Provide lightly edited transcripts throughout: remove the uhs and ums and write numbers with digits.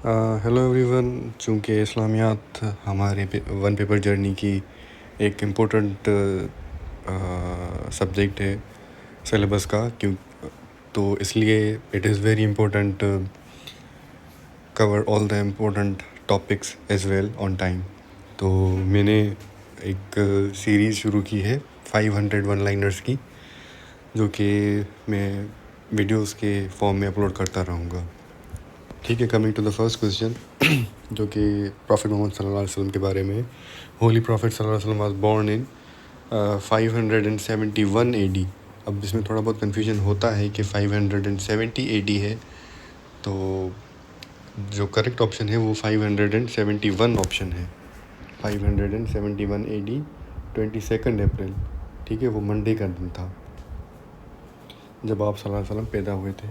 Hello every one. چونکہ اسلامیات ہمارے one paper journey کی ایک امپورٹنٹ سبجیکٹ ہے سلیبس کا، تو اس لیے it is very important cover all the important topics as well on time. تو میں نے ایک سیریز شروع کی ہے 500 ون لائنرس کی، جو کہ میں ویڈیوز کے فارم میں اپلوڈ کرتا رہوں گا. ٹھیک ہے، coming to the first question, جو کہ پرافٹ محمد صلی اللہ علیہ وسلم کے بارے میں. ہولی پرافٹ صلی اللہ علیہ وسلم واز بورن ان 571 AD. اب اس میں تھوڑا بہت کنفیوژن ہوتا ہے کہ 570 AD ہے، تو جو کریکٹ آپشن ہے وہ 571 آپشن ہے. 571 AD 22 اپریل. ٹھیک ہے، وہ منڈے کا دن تھا جب آپ صلی اللہ علیہ وسلم پیدا ہوئے تھے.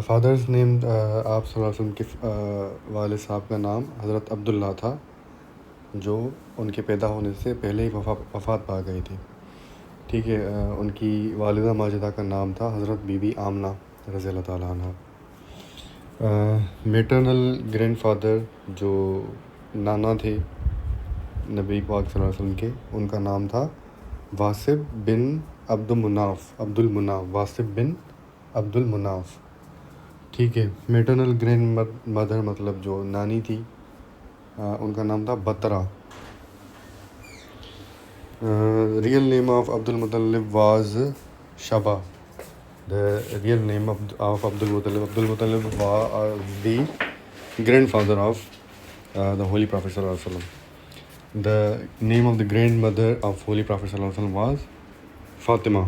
فادرز نیم، آپ صلی اللہ علیہ وسلم کے والد صاحب کا نام حضرت عبداللہ تھا، جو ان کے پیدا ہونے سے پہلے ہی وفات پا گئے تھے. ٹھیک ہے، ان کی والدہ ماجدہ کا نام تھا حضرت بی بی آمنہ رضی اللہ تعالیٰ عنہ. میٹرنل گرینڈ فادر جو نانا تھے نبی پاک صلی اللہ علیہ وسلم کے، ان کا نام تھا واصب بن عبد المناف. واصب بن عبد المناف. ٹھیک ہے. میٹرنل گرینڈ مدر مطلب جو نانی تھی، ان کا نام تھا بطرہ. Real name of Abdul Muttalib was شبا. The real name of Abdul Muttalib was the grandfather of the Holy Prophet sallallahu alaihi wasallam. The name of the grandmother of Holy Prophet sallallahu alaihi wasallam was Fatima.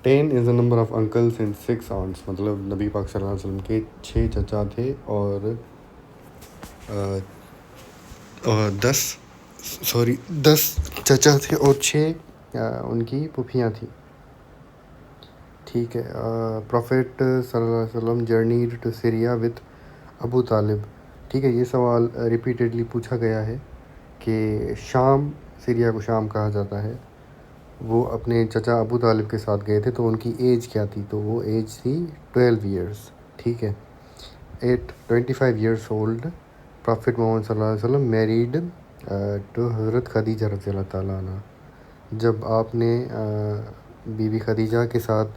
10 is the number of uncles and 6 aunts. مطلب نبی پاک صلی اللہ علیہ وسلم کے 6 چچا تھے اور 10 چچا تھے اور 6 ان کی پھوپھیاں تھیں. ٹھیک ہے. پروفیٹ صلی اللہ علیہ وسلم جرنیڈ ٹو سیریا وتھ ابو طالب. ٹھیک ہے، یہ سوال ریپیٹیڈلی پوچھا گیا ہے کہ شام، سیریا کو شام کہا جاتا ہے، وہ اپنے چچا ابو طالب کے ساتھ گئے تھے، تو ان کی ایج کیا تھی؟ تو وہ ایج تھی 12 ایئرس. ٹھیک ہے. 25 ایئرس اولڈ پرافٹ محمد صلی اللہ علیہ وسلم میریڈ ٹو حضرت خدیجہ رضی اللہ تعالیٰ عنہ. جب آپ نے بی بی خدیجہ کے ساتھ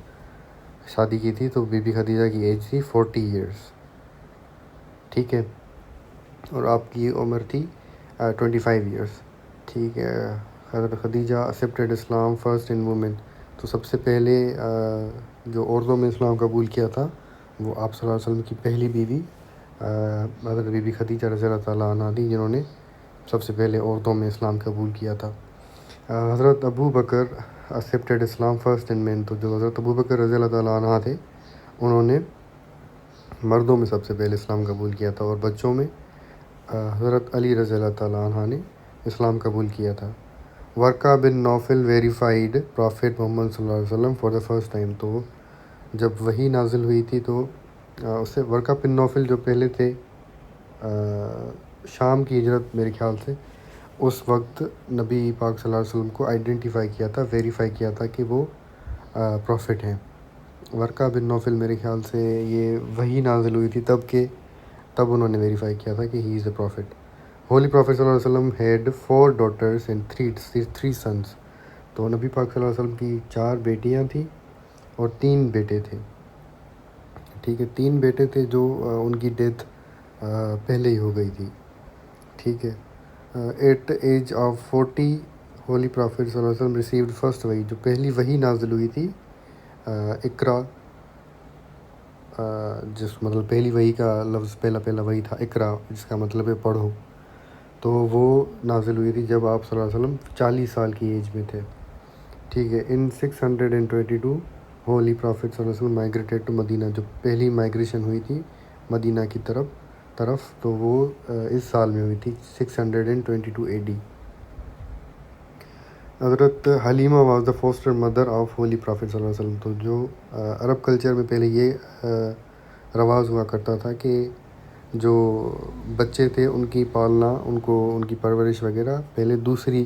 شادی کی تھی تو بی بی خدیجہ کی ایج تھی 40 ایئرس. ٹھیک ہے، اور آپ کی عمر تھی 25 ایئرس. ٹھیک ہے. حضرت Khadija accepted Islam first in woman. تو سب سے پہلے جو عورتوں میں اسلام قبول کیا تھا وہ آپ صلی اللہ علیہ وسلم کی پہلی بیوی حضرت بی بی خدیجہ رضی اللہ تعالیٰ عنہ تھی، جنہوں نے سب سے پہلے عورتوں میں اسلام قبول کیا تھا. حضرت ابو بکر ایکسیپٹیڈ اسلام فرسٹ ان مین. تو جو حضرت ابو بکر رضی اللہ تعالیٰ عنہ تھے، انہوں نے مردوں میں سب سے پہلے اسلام قبول کیا تھا، اور بچوں میں حضرت علی رضی اللہ تعالیٰ عنہ نے اسلام قبول کیا تھا. ورقہ بن نوفل ویریفائڈ پرافٹ محمد صلی اللہ علیہ وسلم فار دا فرسٹ ٹائم. تو جب وحی نازل ہوئی تھی تو اس سے ورقہ بن نوفل جو پہلے تھے، شام کی ہجرت میرے خیال سے، اس وقت نبی پاک صلی اللہ علیہ وسلم کو آئیڈینٹیفائی کیا تھا، ویریفائی کیا تھا کہ وہ پروفٹ ہیں. ورقہ بن نوفل میرے خیال سے یہ وحی نازل ہوئی تھی تب انہوں نے ویریفائی کیا تھا کہ ہی از اے پروفٹ. ہولی پرافٹ صلی اللہ علیہ وسلم ہیڈ 4 ڈاٹرز اینڈ 3 سنس. تو نبی پاک صلی اللہ علیہ وسلم کی 4 بیٹیاں تھیں اور 3 بیٹے تھے. ٹھیک ہے. 3 بیٹے تھے جو ان کی ڈیتھ پہلے ہی ہو گئی تھی. ٹھیک ہے. At the age of 40 holy prophet صلی اللہ علیہ وسلم ریسیوڈ فرسٹ وحی. جو پہلی وحی نازل ہوئی تھی اقرا، جس مطلب پہلی وحی کا لفظ پہلا وحی تھا اقرا، جس کا مطلب ہے پڑھو. تو وہ نازل ہوئی تھی جب آپ صلی اللہ علیہ وسلم 40 سال کی ایج میں تھے. ٹھیک ہے. ان 622 ہولی پرافٹ صلی اللہ علیہ وسلم مائیگریٹیڈ ٹو مدینہ. جو پہلی مائیگریشن ہوئی تھی مدینہ کی طرف تو وہ اس سال میں ہوئی تھی 622 AD. حضرت Halima was the foster mother of holy prophet صلی اللہ علیہ وسلم. تو جو عرب کلچر میں پہلے یہ رواج ہوا کرتا تھا کہ جو بچے تھے ان کی پالنا، ان کی پرورش وغیرہ پہلے دوسری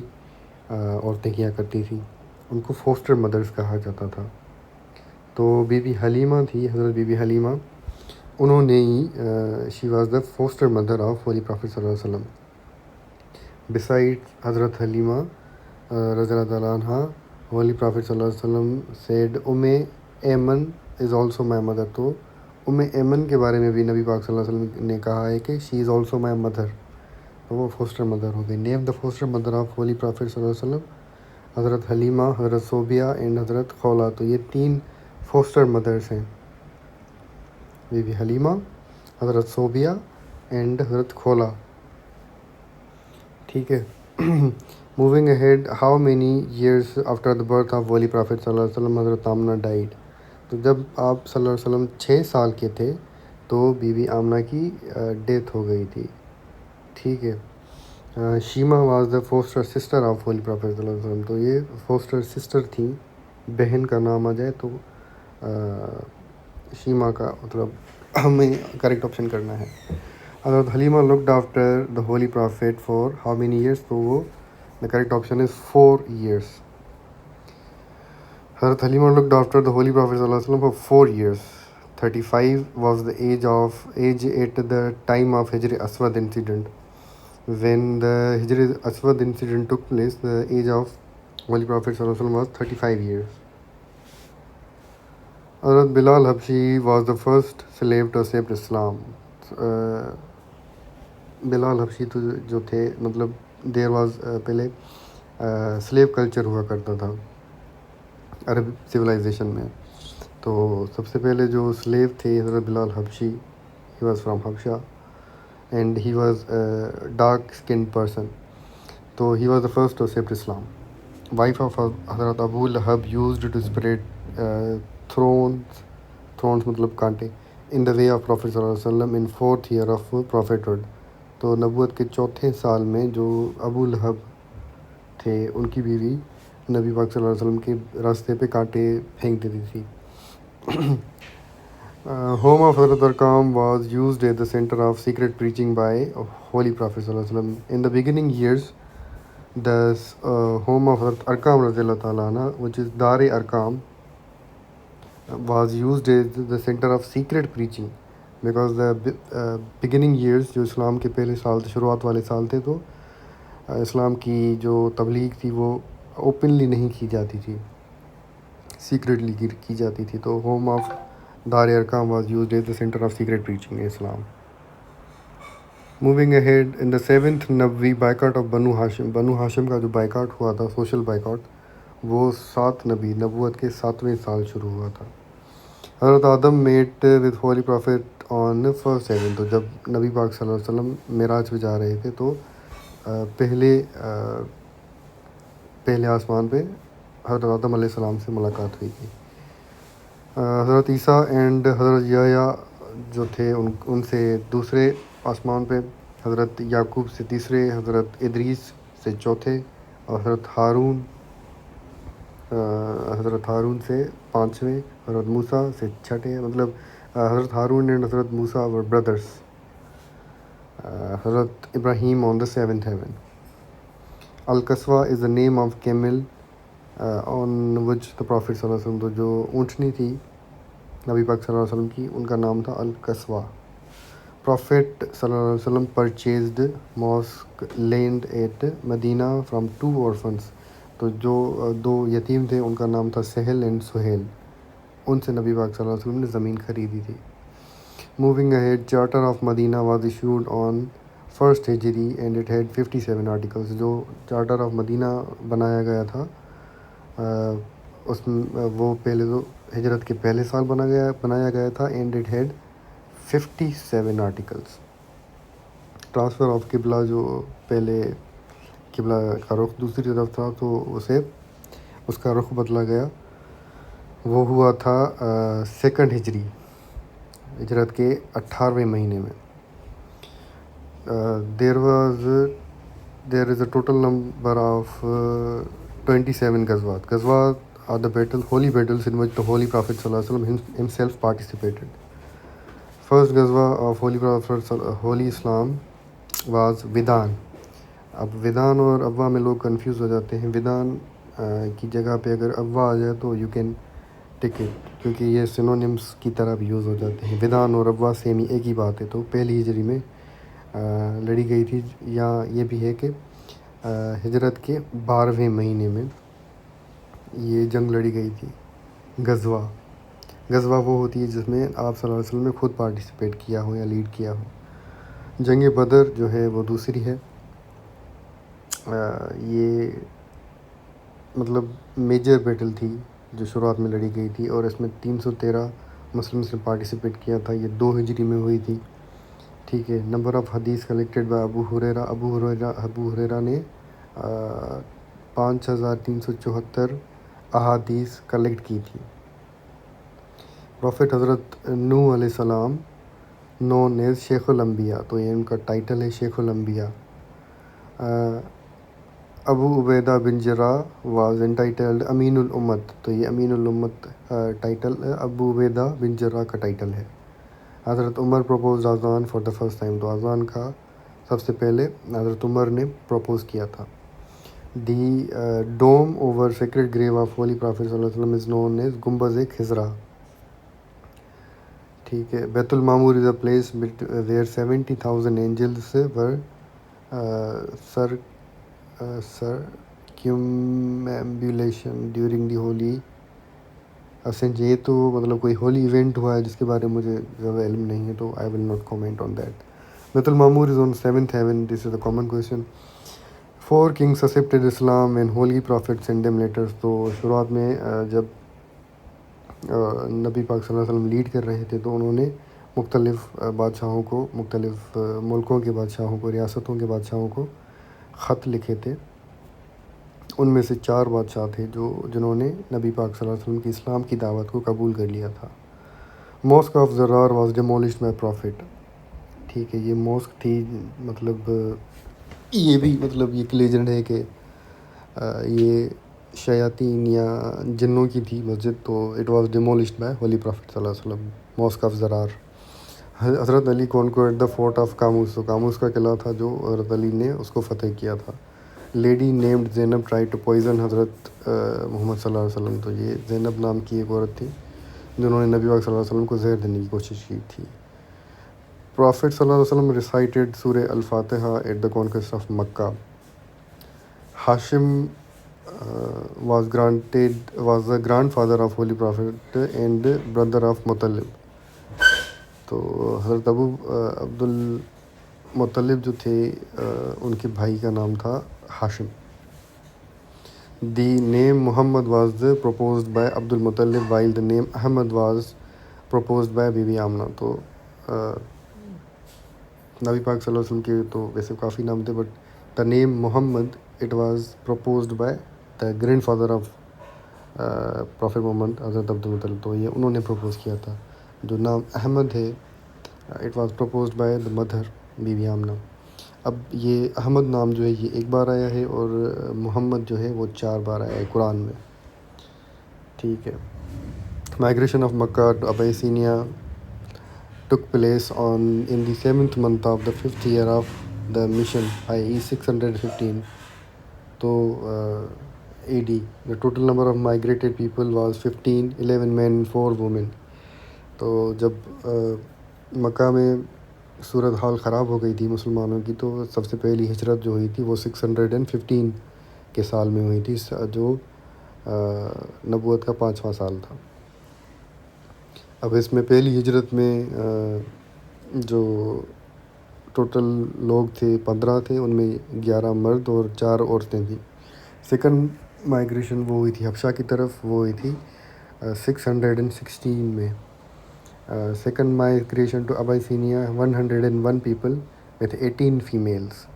عورتیں کیا کرتی تھیں، ان کو فوسٹر مدرس کہا جاتا تھا. تو بی بی حلیمہ تھی، حضرت بی بی حلیمہ، انہوں نے ہی she was the foster mother of holy prophet صلی اللہ علیہ وسلم. بسائڈ حضرت حلیمہ رضی اللہ تعالیٰ عنہ، ہولی پرافٹ صلی اللہ علیہ وسلم said Ayman is also my mother. تو ایمن کے بارے میں بھی نبی پاک صلی اللہ علیہ وسلم نے کہا ہے کہ شی از آلسو مائی مدر. تو وہ فوسٹر مدر ہو گئی. Name the foster mother of holy prophet صلی اللہ علیہ وسلم حضرت حلیمہ، حضرت صوبیہ اینڈ حضرت خولا. تو یہ 3 فوسٹر مدرس ہیں، بی بی حلیمہ، حضرت صوبیہ اینڈ حضرت خولا. ٹھیک ہے. Moving ahead, how many years after the birth of holy prophet صلی اللہ علیہ وسلم حضرت آمنہ ڈائیڈ. تو جب آپ صلی اللہ علیہ وسلم 6 سال کے تھے تو بی بی آمنہ کی ڈیتھ ہو گئی تھی. ٹھیک ہے. شیما was the foster sister of holy prophet صلی اللہ علیہ وسلم. تو یہ فوسٹر سسٹر تھیں. بہن کا نام آ جائے تو شیما کا مطلب ہمیں کریکٹ آپشن کرنا ہے. Hazrat Halima looked after the holy prophet for how many years. تو وہ the correct option is 4 years. Hazrat Halima looked after the holy prophet صلی اللہ علیہ وسلم for 4 years. 35 was the age at the time of Hijr Aswad incident. When the Hijr Aswad incident took place, the age of Holy Prophet sallallahu alaihi wasallam was 35 years. Hazrat Bilal Habshi was the first slave to accept Islam. بلال حبشی تو جو تھے مطلب there was پہلے sleeve culture ہوا کرتا تھا عرب civilisation میں. تو سب سے پہلے جو سلیو تھے حضرت Bilal Habshi, he was from حبشہ and he was dark skin person. تو he was the first to accept Islam. Wife of حضرت ابو لہب یوزڈ ٹو اسپریڈ تھرونس مطلب کانٹے ان دا وے آف پروفیٹ صلی اللہ علیہ وسلم ان 4th year آف پروفیٹہڈ. تو نبوت کے 4تھے سال میں جو ابو لہب تھے ان کی بیوی نبی پاک صلی اللہ علیہ وسلم کے راستے پہ کانٹے پھینک دیتی تھی. ہوم آف حضرت Arqam was used at the center of secret preaching by holy prophet صلی اللہ علیہ وسلم. In the beginning years the home of حضرت ارقام رضی اللہ تعالیٰ عنہ وچ از دار ارقام was used as the center of secret preaching because the beginning years جو اسلام کے پہلے سال تھے، شروعات والے سال تھے، تو اسلام کی جو تبلیغ تھی وہ اوپنلی نہیں کی جاتی تھی، سیکریٹلی کی جاتی تھی. تو home of Dar Arqam was used as the center of secret preaching Islam. Moving ahead in the 7th نبوی بائیکاٹ آف بنو ہاشم. بنو ہاشم کا جو بائیکاٹ ہوا تھا، سوشل بائیکاٹ، وہ 7 نبی نبوت کے 7ویں سال شروع ہوا تھا. Hazrat Adam met with holy prophet on 1st heaven. تو جب نبی پاک صلی اللہ علیہ وسلم معراج پہ جا رہے تھے تو پہلے آسمان پہ حضرت آدم علیہ السلام سے ملاقات ہوئی تھی. حضرت عیسیٰ اینڈ حضرت یحییٰ جو تھے ان سے دوسرے آسمان پہ، حضرت یعقوب سے تیسرے، حضرت ادریس سے چوتھے، اور حضرت ہارون سے 5ویں، حضرت موسیٰ سے 6ٹھے. مطلب حضرت ہارون اینڈ حضرت موسیٰ ور بردرس. حضرت Ibrahim on the 7th heaven. القصوہ is the name of camel on which the prophet صلی اللہ علیہ وسلم. تو جو اونٹنی تھی نبی پاک صلی اللہ علیہ وسلم کی، ان کا نام تھا القصوہ. پرافٹ صلی اللہ علیہ وسلم purchased mosque land at Medina from 2 orphans. تو جو 2 یتیم تھے ان کا نام تھا سہل اینڈ سہیل، ان سے نبی پاک صلی اللہ علیہ وسلم نے زمین خریدی تھی. Moving ahead, charter of Medina was issued on 1st Hijri and it had 57 articles. جو چارٹر آف مدینہ بنایا گیا تھا اس میں وہ پہلے تو ہجرت کے پہلے سال بنایا گیا تھا and it had 57 articles. Transfer of قبلہ، جو پہلے قبلہ کا رخ دوسری طرف تھا تو اس کا رخ بدلا گیا، وہ ہوا تھا 2nd ہجری، ہجرت کے 18ویں مہینے میں. There is a total number of 27 غزوات are the holy battles in which the holy prophet صلی اللہ علیہ وسلم himself participated. فرسٹ غزوہ of holy prophet holy Islam was Waddan. اب ودان اور ابوا میں لوگ کنفیوز ہو جاتے ہیں. ودان کی جگہ پہ اگر ابوا آ جائے تو یو کین ٹک اٹ، کیونکہ یہ سینونیمس کی طرح بھی یوز ہو جاتے ہیں. ودان اور ابوا سیم ہی ایک ہی بات ہے. تو پہلی ہجری میں لڑی گئی تھی. یا یہ بھی ہے کہ ہجرت کے 12ویں مہینے میں یہ جنگ لڑی گئی تھی. غزوہ وہ ہوتی ہے جس میں آپ صلی اللہ علیہ وسلم نے خود پارٹیسپیٹ کیا ہو یا لیڈ کیا ہو. جنگ بدر جو ہے وہ دوسری ہے. یہ مطلب میجر بیٹل تھی جو شروعات میں لڑی گئی تھی، اور اس میں 313 مسلمس نے پارٹیسپیٹ کیا تھا. یہ 2 ہجری میں ہوئی تھی. ٹھیک ہے. نمبر آف حدیث کلیکٹڈ بائی ابو ہریرہ نے 5374 احادیث کلیکٹ کی تھی. پروفٹ حضرت نوح علیہ السلام نون ایز شیخ الانبیاء، تو یہ ان کا ٹائٹل ہے شیخ الانبیاء. ابو عبیدہ بن جراح واز انٹائٹلڈ امین الامت، تو یہ امین الامت ٹائٹل ابو عبیدہ بن جراح کا ٹائٹل ہے. حضرت عمر پروپوز اذان فار دا فرسٹ ٹائم، تو اذان کا سب سے پہلے حضرت عمر نے پروپوز کیا تھا. The dome over sacred grave of holy prophet صلی اللہ علیہ وسلم از نون ایز گنبد خضرا. ٹھیک ہے. بیت المعمور is a place where 70,000 angels were circumambulation during the holy ascent. یہ تو مطلب کوئی ہولی ایونٹ ہوا ہے جس کے بارے میں مجھے زیادہ علم نہیں ہے، تو I will not comment on that. بیت المعمور is on 7th heaven. This is a common question. 4 kings accepted Islam and holy prophet sent them letters. تو شروعات میں جب نبی پاک صلی اللہ علیہ وسلم لیڈ کر رہے تھے تو انہوں نے مختلف بادشاہوں کو، مختلف ملکوں کے بادشاہوں کو، ریاستوں کے بادشاہوں کو خط لکھے تھے. ان میں سے 4 بادشاہ تھے جنہوں نے نبی پاک صلی اللہ علیہ وسلم کی اسلام کی دعوت کو قبول کر لیا تھا. Mosque of Zirar was demolished by prophet. ٹھیک ہے. یہ ماسک تھی، مطلب یہ بھی مطلب یہ ایک لیجنڈ ہے کہ یہ شیاطین یا جنوں کی تھی مسجد، تو it was demolished by holy prophet صلی اللہ علیہ وسلم. Mosque of Zirar. حضرت علی کونکورڈ دا فورٹ آف کاموس، تو کاموس کا قلعہ تھا جو حضرت علی نے اس کو فتح کیا تھا. Lady named Zainab try to poison Hazrat Muhammad صلی اللہ علیہ وسلم، تو یہ زینب نام کی ایک عورت تھی جنہوں نے نبی پاک صلی اللہ علیہ وسلم کو زہر دینے کی کوشش کی تھی. پروفٹ صلی اللہ علیہ وسلم ریسائٹڈ سورہ الفاتحہ at the conquest of Mecca. Hashim was the grand father of holy prophet and brother of Muttalib. تو حضرت عبد المطلب جو تھے ان کے بھائی کا نام تھا Hashim. The name Muhammad was proposed by Abdul Muttalib while the name Ahmad was proposed by be be Amina. تو نبی پاک صلی اللہ علیہ وسلم کے تو ویسے کافی نام تھے، but the name Muhammad it was proposed by the grand father of prophet Muhammad حضرت عبد المطلب، تو یہ انہوں نے پروپوز کیا تھا. جو نام احمد ہے it was proposed by the mother be be Amna. اب یہ احمد نام جو ہے یہ ایک بار آیا ہے، اور محمد جو ہے وہ 4 بار آیا ہے قرآن میں. ٹھیک ہے. Migration of Mecca to Abyssinia took place in the 7th month of the 5th year of the mission, i.e. 615 to AD. The total number of migrated people was 15, 11 men and 4 women. تو جب مکہ میں صورت حال خراب ہو گئی تھی مسلمانوں کی، تو سب سے پہلی ہجرت جو ہوئی تھی وہ 615 کے سال میں ہوئی تھی، جو نبوت کا 5واں سال تھا. اب اس میں پہلی ہجرت میں جو ٹوٹل لوگ تھے 15 تھے، ان میں 11 مرد اور 4 عورتیں تھیں. سیکنڈ مائگریشن وہ ہوئی تھی حبشہ کی طرف، وہ ہوئی تھی 616 میں. Second migration to Abyssinia 101 people with 18 females.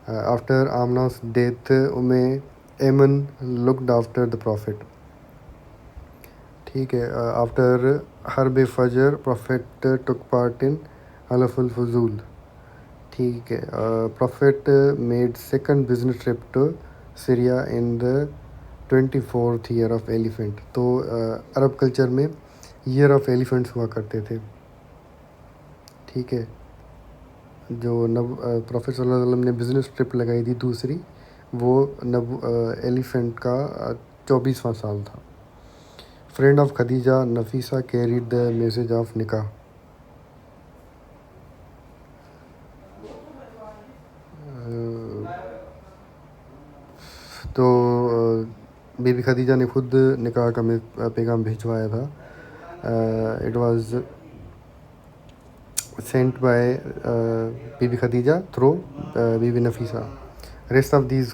After Amna's death, Ayman looked after the prophet. ٹھیک ہے. آفٹر حرب فجر پروفیٹ ٹک پارٹ ان حلف الفضول. ٹھیک ہے. Prophet made second business trip to Syria in the 24th year of elephant. تو عرب کلچر میں ایئر آف ایلیفنٹس ہوا کرتے تھے. ٹھیک ہے. جو پروفیٹ صلی اللہ علیہ وسلم نے بزنس ٹرپ لگائی تھی دوسری، وہ ایلیفینٹ کا 24واں سال تھا. Friend of Khadija Nafisa carried the message of نکاح. تو بی بی خدیجہ نے خود نکاح کا پیغام بھیجوایا تھا. It was sent by be be Khadija through Bibi Nafisa. Rest of these